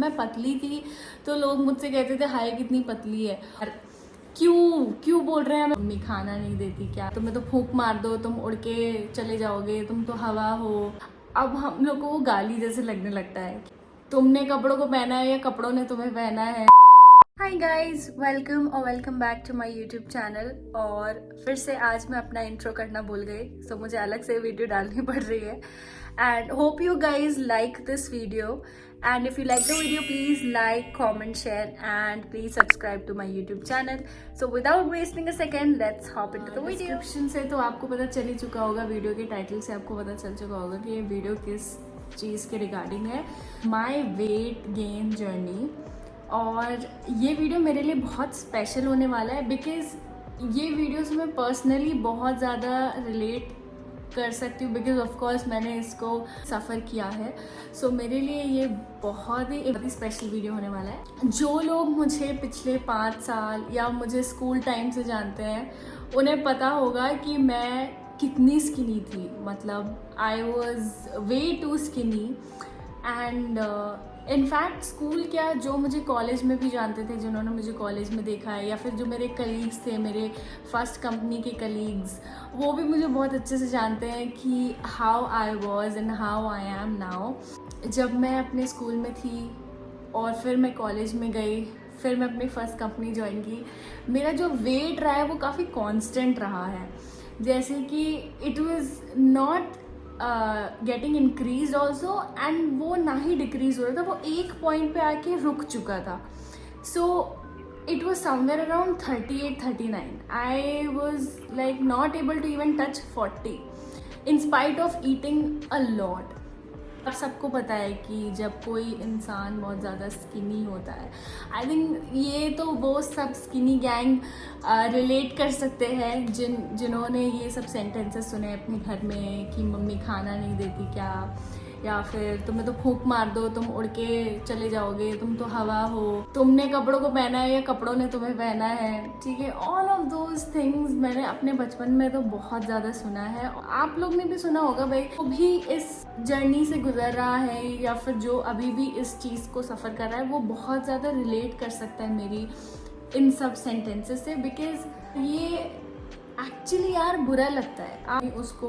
मैं पतली थी तो लोग मुझसे कहते थे हाय कितनी पतली है। क्यों क्यों बोल रहे हैं मम्मी खाना नहीं देती क्या, तुम्हें तो फूंक मार दो तुम उड़ के चले जाओगे, तुम तो हवा हो। अब हम लोग को वो गाली जैसे लगने लगता है, तुमने कपड़ों को पहना है या कपड़ों ने तुम्हें पहना है। हाय गाइस, वेलकम और welcome back to my YouTube channel. और फिर से आज मैं अपना इंट्रो करना भूल गई, सो मुझे अलग से वीडियो डालनी पड़ रही है। And hope you guys like this video, and if you like the video please like, comment, share and please subscribe to my YouTube channel. So without wasting a second let's hop into the video. Description से तो आपको पता चल ही चुका होगा, video के title से आपको पता चल चुका होगा कि ये वीडियो किस चीज़ के रिगार्डिंग है, माय वेट गेन जर्नी। और ये वीडियो मेरे लिए बहुत स्पेशल होने वाला है बिकॉज़ ये वीडियो से मैं पर्सनली बहुत ज़्यादा रिलेट कर सकती हूँ, बिकॉज ऑफ कोर्स मैंने इसको सफ़र किया है। सो मेरे लिए ये बहुत ही स्पेशल वीडियो होने वाला है। जो लोग मुझे पिछले 5 साल या मुझे स्कूल टाइम से जानते हैं उन्हें पता होगा कि मैं कितनी स्किनी थी, मतलब I was way too skinny. And in fact school क्या, जो मुझे कॉलेज में भी जानते थे, जिन्होंने मुझे कॉलेज में देखा है, या फिर जो मेरे कलीग्स थे, मेरे फर्स्ट कंपनी के कलीग्स, वो भी मुझे बहुत अच्छे से जानते हैं कि how I was and how I am now. जब मैं अपने स्कूल में थी और फिर मैं कॉलेज में गई, फिर मैं अपनी फर्स्ट कंपनी ज्वाइन की, मेरा जो वेट रहा है वो काफ़ी कॉन्स्टेंट रहा है। जैसे कि it was not getting increase also and वो ना ही डिक्रीज हो रहा था, वो एक पॉइंट पे आके रुक चुका था। So it was somewhere around 38-39। I was like not able to even touch 40 in spite of eating a lot. अब सबको पता है कि जब कोई इंसान बहुत ज़्यादा स्किनी होता है, आई थिंक ये तो वो सब स्किनी गैंग रिलेट कर सकते हैं जिन्होंने ये सब सेंटेंसेस सुने अपने घर में कि मम्मी खाना नहीं देती क्या, या फिर तुम्हें तो फूंक मार दो तुम उड़ के चले जाओगे, तुम तो हवा हो, तुमने कपड़ों को पहना है या कपड़ों ने तुम्हें पहना है। ठीक है, ऑल ऑफ दोज थिंग्स मैंने अपने बचपन में तो बहुत ज़्यादा सुना है। आप लोग ने भी सुना होगा भाई, वो भी इस जर्नी से गुजर रहा है या फिर जो अभी भी इस चीज़ को सफ़र कर रहा है, वो बहुत ज़्यादा रिलेट कर सकता है मेरी इन सब सेंटेंसेस से। बिकॉज ये एक्चुअली यार बुरा लगता है, आप उसको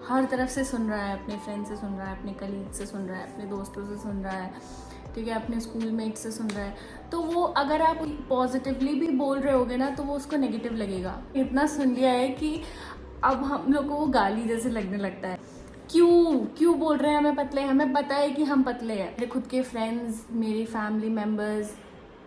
हर तरफ से सुन रहा है, अपने फ्रेंड से सुन रहा है, अपने कलीग से सुन रहा है, अपने दोस्तों से सुन रहा है, ठीक है, अपने स्कूल मेट से सुन रहा है। तो वो अगर आप पॉजिटिवली भी बोल रहे होगे ना तो वो उसको नेगेटिव लगेगा। इतना सुन लिया है कि अब हम लोग को वो गाली जैसे लगने लगता है। क्यों क्यों बोल रहे हैं हमें पतले, हमें पता है कि हम पतले हैं। मेरे खुद के फ्रेंड्स, मेरी फैमिली मेम्बर्स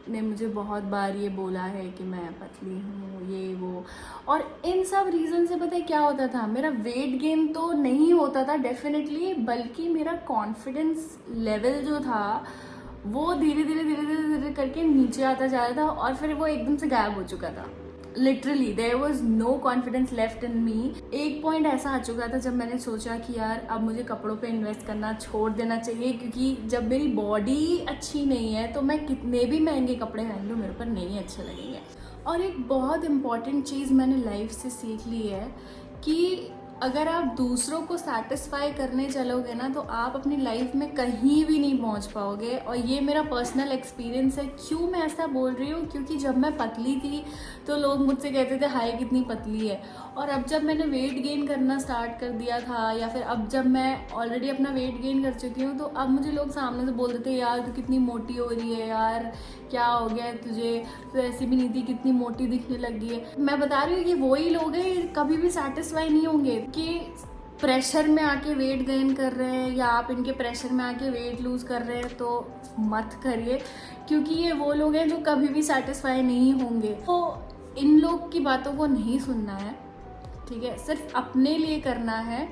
ने मुझे बहुत बार ये बोला है कि मैं पतली हूँ, ये वो। और इन सब रीज़न से पता है क्या होता था, मेरा वेट गेन तो नहीं होता था डेफिनेटली, बल्कि मेरा कॉन्फिडेंस लेवल जो था वो धीरे धीरे धीरे धीरे धीरे करके नीचे आता जा रहा था और फिर वो एकदम से गायब हो चुका था। Literally there was no confidence left in me. एक पॉइंट ऐसा आ चुका था जब मैंने सोचा कि यार अब मुझे कपड़ों पे इन्वेस्ट करना छोड़ देना चाहिए, क्योंकि जब मेरी बॉडी अच्छी नहीं है तो मैं कितने भी महंगे कपड़े पहन लूँ मेरे पर नहीं अच्छे लगेंगे। और एक बहुत इम्पॉर्टेंट चीज़ मैंने लाइफ से सीख ली है कि अगर आप दूसरों को सेटिस्फाई करने चलोगे ना तो आप अपनी लाइफ में कहीं भी नहीं पहुंच पाओगे। और ये मेरा पर्सनल एक्सपीरियंस है। क्यों मैं ऐसा बोल रही हूँ, क्योंकि जब मैं पतली थी तो लोग मुझसे कहते थे हाय कितनी पतली है, और अब जब मैंने वेट गेन करना स्टार्ट कर दिया था, या फिर अब जब मैं ऑलरेडी अपना वेट गेन कर चुकी हूँ, तो अब मुझे लोग सामने से बोल देते हैं यार तू कितनी मोटी हो रही है, यार क्या हो गया है तुझे, तो ऐसी भी नहीं थी, कितनी मोटी दिखने लगी है। मैं बता रही हूँ कि वही लोग हैं, कभी भी सेटिस्फाई नहीं होंगे कि प्रेशर में आके वेट गेन कर रहे हैं या आप इनके प्रेशर में आके वेट लूज कर रहे हैं, तो मत करिए, क्योंकि ये वो लोग हैं जो कभी भी सेटिस्फाई नहीं होंगे। तो इन लोग की बातों को नहीं सुनना है, ठीक है, सिर्फ अपने लिए करना है,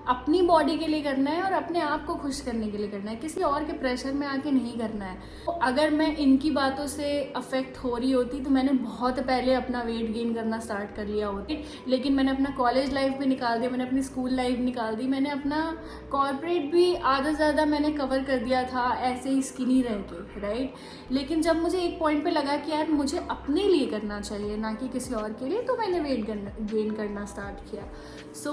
अपनी बॉडी के लिए करना है और अपने आप को खुश करने के लिए करना है, किसी और के प्रेशर में आके नहीं करना है। तो अगर मैं इनकी बातों से अफेक्ट हो रही होती तो मैंने बहुत पहले अपना वेट गेन करना स्टार्ट कर लिया होती, लेकिन मैंने अपना कॉलेज लाइफ भी निकाल दिया, मैंने अपनी स्कूल लाइफ निकाल दी, मैंने अपना कॉर्पोरेट भी आधा ज़्यादा मैंने कवर कर दिया था ऐसे ही स्किनी रह के, राइट। लेकिन जब मुझे एक पॉइंट पे लगा कि यार मुझे अपने लिए करना चाहिए ना कि किसी और के लिए, तो मैंने वेट गेन करना स्टार्ट किया। सो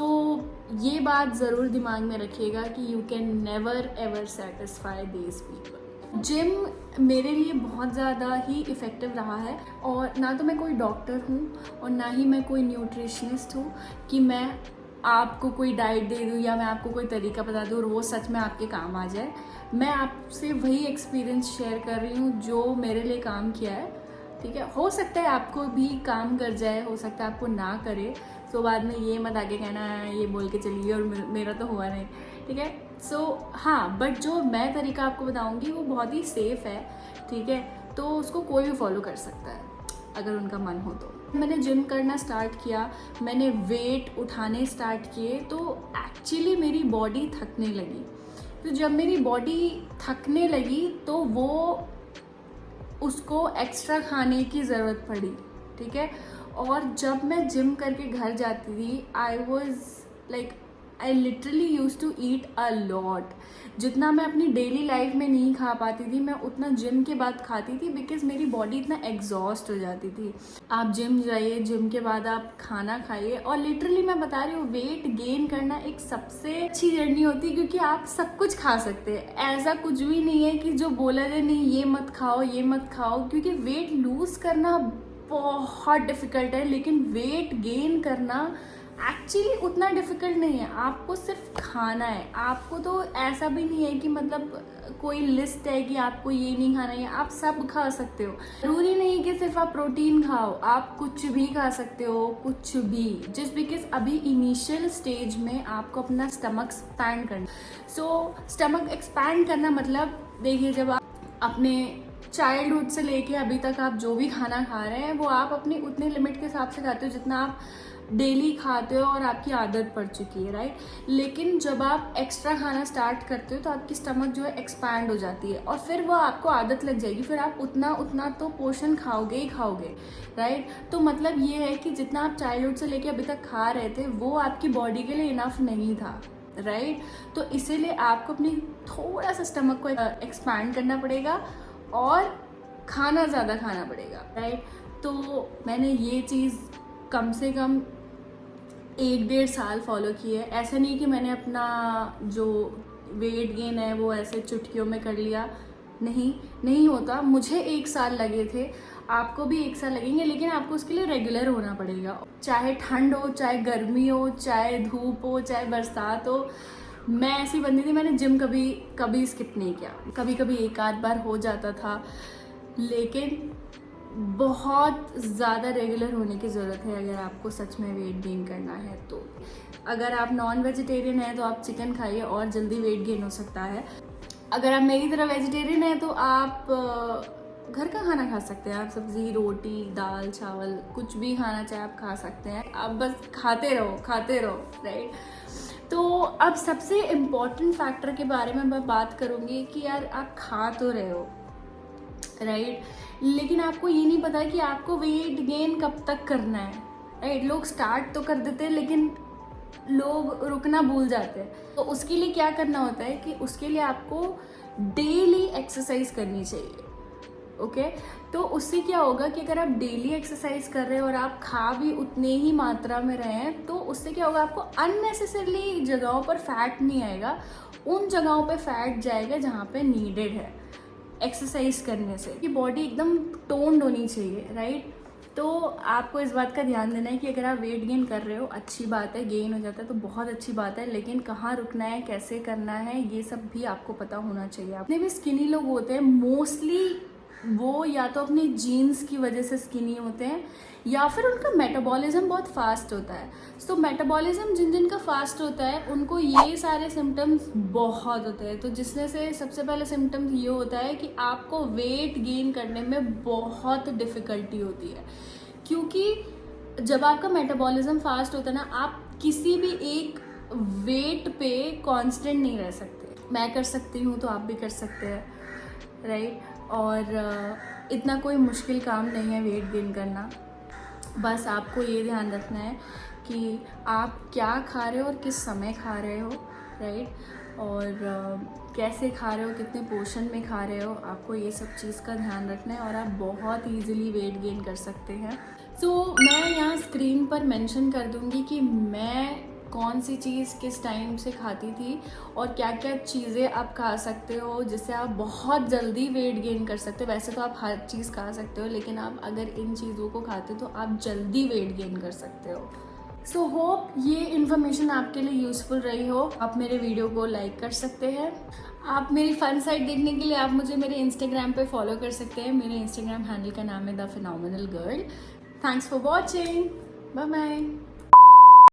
ये बात ज़रूर दिमाग में रखिएगा कि you can never ever satisfy these people. Gym मेरे लिए बहुत ज़्यादा ही इफ़ेक्टिव रहा है, और ना तो मैं कोई डॉक्टर हूँ और ना ही मैं कोई न्यूट्रिशनिस्ट हूँ कि मैं आपको कोई डाइट दे दूँ या मैं आपको कोई तरीका बता दूँ और वो सच में आपके काम आ जाए। मैं आपसे वही एक्सपीरियंस शेयर कर रही हूँ जो मेरे लिए काम किया है, ठीक है। हो सकता है आपको भी काम कर जाए, हो सकता है आपको ना करे, तो बाद में ये मत आगे कहना ये बोल के चलिए और मेरा तो हुआ नहीं, ठीक है। सो हाँ, बट जो मैं तरीका आपको बताऊंगी वो बहुत ही सेफ है, ठीक है। तो उसको कोई भी फॉलो कर सकता है अगर उनका मन हो तो। मैंने जिम करना स्टार्ट किया, मैंने वेट उठाने स्टार्ट किए, तो एक्चुअली मेरी बॉडी थकने लगी। तो जब मेरी बॉडी थकने लगी तो वो उसको एक्स्ट्रा खाने की ज़रूरत पड़ी, ठीक है। और जब मैं जिम करके घर जाती थी, I literally use to eat a lot. जितना मैं अपनी डेली लाइफ में नहीं खा पाती थी, मैं उतना जिम के बाद खाती थी, बिकॉज मेरी बॉडी इतना एग्जॉस्ट हो जाती थी। आप जिम जाइए, जिम के बाद आप खाना खाइए, और लिटरली मैं बता रही हूँ, वेट गेन करना एक सबसे अच्छी जर्नी होती है, क्योंकि आप सब कुछ खा सकते हैं। ऐसा कुछ भी नहीं है कि जो बोला जाए नहीं ये मत खाओ ये मत खाओ, क्योंकि वेट लूज करना बहुत डिफिकल्ट है, लेकिन वेट गेन करना एक्चुअली उतना डिफिकल्ट नहीं है। आपको सिर्फ खाना है। आपको तो ऐसा भी नहीं है कि मतलब कोई लिस्ट है कि आपको ये नहीं खाना है, आप सब खा सकते हो। जरूरी नहीं कि सिर्फ आप प्रोटीन खाओ, आप कुछ भी खा सकते हो, कुछ भी। जस्ट बिकॉज अभी इनिशियल स्टेज में आपको अपना स्टमक एक्सपैंड करना। सो स्टमक एक्सपैंड करना मतलब, देखिए, जब आप अपने चाइल्डहुड से लेके अभी तक आप जो भी खाना खा रहे हैं वो आप अपनी उतने लिमिट के हिसाब से खाते हो जितना आप डेली खाते हो और आपकी आदत पड़ चुकी है, राइट। लेकिन जब आप एक्स्ट्रा खाना स्टार्ट करते हो तो आपकी स्टमक जो है एक्सपैंड हो जाती है, और फिर वो आपको आदत लग जाएगी, फिर आप उतना तो पोर्शन खाओगे ही खाओगे, राइट। तो मतलब ये है कि जितना आप चाइल्डहुड से लेके अभी तक खा रहे थे वो आपकी बॉडी के लिए इनफ नहीं था, राइट। तो इसीलिए आपको अपनी थोड़ा सा स्टमक को एक्सपैंड करना पड़ेगा और खाना ज़्यादा खाना पड़ेगा, राइट। तो मैंने ये चीज़ कम से कम 1-1.5 साल फॉलो की है। ऐसा नहीं कि मैंने अपना जो वेट गेन है वो ऐसे चुटकियों में कर लिया, नहीं होता। मुझे 1 साल लगे थे, आपको भी 1 साल लगेंगे, लेकिन आपको उसके लिए रेगुलर होना पड़ेगा। चाहे ठंड हो, चाहे गर्मी हो, चाहे धूप हो, चाहे बरसात हो। मैं ऐसी बंदी थी, मैंने जिम कभी स्किप नहीं किया। कभी एक आध बार हो जाता था, लेकिन बहुत ज़्यादा रेगुलर होने की ज़रूरत है अगर आपको सच में वेट गेन करना है। तो अगर आप नॉन वेजिटेरियन हैं तो आप चिकन खाइए और जल्दी वेट गेन हो सकता है। अगर आप मेरी तरह वेजिटेरियन हैं तो आप घर का खाना खा सकते हैं। आप सब्ज़ी, रोटी, दाल, चावल, कुछ भी खाना चाहे आप खा सकते हैं। आप बस खाते रहो, राइट। तो अब सबसे इम्पॉर्टेंट फैक्टर के बारे में मैं बात करूँगी कि यार आप खा तो रहे हो, राइट, लेकिन आपको ये नहीं पता कि आपको वेट गेन कब तक करना है, राइट। लोग स्टार्ट तो कर देते हैं लेकिन लोग रुकना भूल जाते हैं। तो उसके लिए क्या करना होता है कि उसके लिए आपको डेली एक्सरसाइज करनी चाहिए, ओके। तो उससे क्या होगा कि अगर आप डेली एक्सरसाइज कर रहे हो और आप खा भी उतने ही मात्रा में रहे हैं, तो उससे क्या होगा, आपको अननेसेसरली जगहों पर फैट नहीं आएगा, उन जगहों पर फैट जाएगा जहाँ पे नीडेड है एक्सरसाइज करने से। कि बॉडी एकदम टोन्ड होनी चाहिए, राइट। तो आपको इस बात का ध्यान देना है कि अगर आप वेट गेन कर रहे हो, अच्छी बात है, गेन हो जाता है तो बहुत अच्छी बात है, लेकिन कहाँ रुकना है, कैसे करना है, ये सब भी आपको पता होना चाहिए। अपने भी स्किनी लोग होते हैं, मोस्टली वो या तो अपनी जीन्स की वजह से स्किनी होते हैं या फिर उनका मेटाबॉलिज्म बहुत फास्ट होता है। तो मेटाबॉलिज्म जिनका फास्ट होता है उनको ये सारे सिम्टम्स बहुत होते हैं। तो जिसमें से सबसे पहले सिम्टम्स ये होता है कि आपको वेट गेन करने में बहुत डिफ़िकल्टी होती है, क्योंकि जब आपका मेटाबॉलिज्म फास्ट होता है ना, आप किसी भी एक वेट पे कांस्टेंट नहीं रह सकते। मैं कर सकती हूँ तो आप भी कर सकते हैं, राइट। और इतना कोई मुश्किल काम नहीं है वेट गेन करना। बस आपको ये ध्यान रखना है कि आप क्या खा रहे हो और किस समय खा रहे हो, राइट। और कैसे खा रहे हो, कितने पोर्शन में खा रहे हो, आपको ये सब चीज़ का ध्यान रखना है और आप बहुत ईजिली वेट गेन कर सकते हैं। सो मैं यहाँ स्क्रीन पर मेंशन कर दूँगी कि मैं कौन सी चीज़ किस टाइम से खाती थी और क्या क्या चीज़ें आप खा सकते हो जिससे आप बहुत जल्दी वेट गेन कर सकते हो। वैसे तो आप हर चीज़ खा सकते हो, लेकिन आप अगर इन चीज़ों को खाते हो तो आप जल्दी वेट गेन कर सकते हो। सो होप ये इन्फॉर्मेशन आपके लिए यूज़फुल रही हो। आप मेरे वीडियो को लाइक कर सकते हैं। आप मेरी फन साइड देखने के लिए आप मुझे मेरे इंस्टाग्राम पे फॉलो कर सकते हैं। मेरे इंस्टाग्राम हैंडल का नाम है the phenomenal girl. Thanks for watching. Bye bye.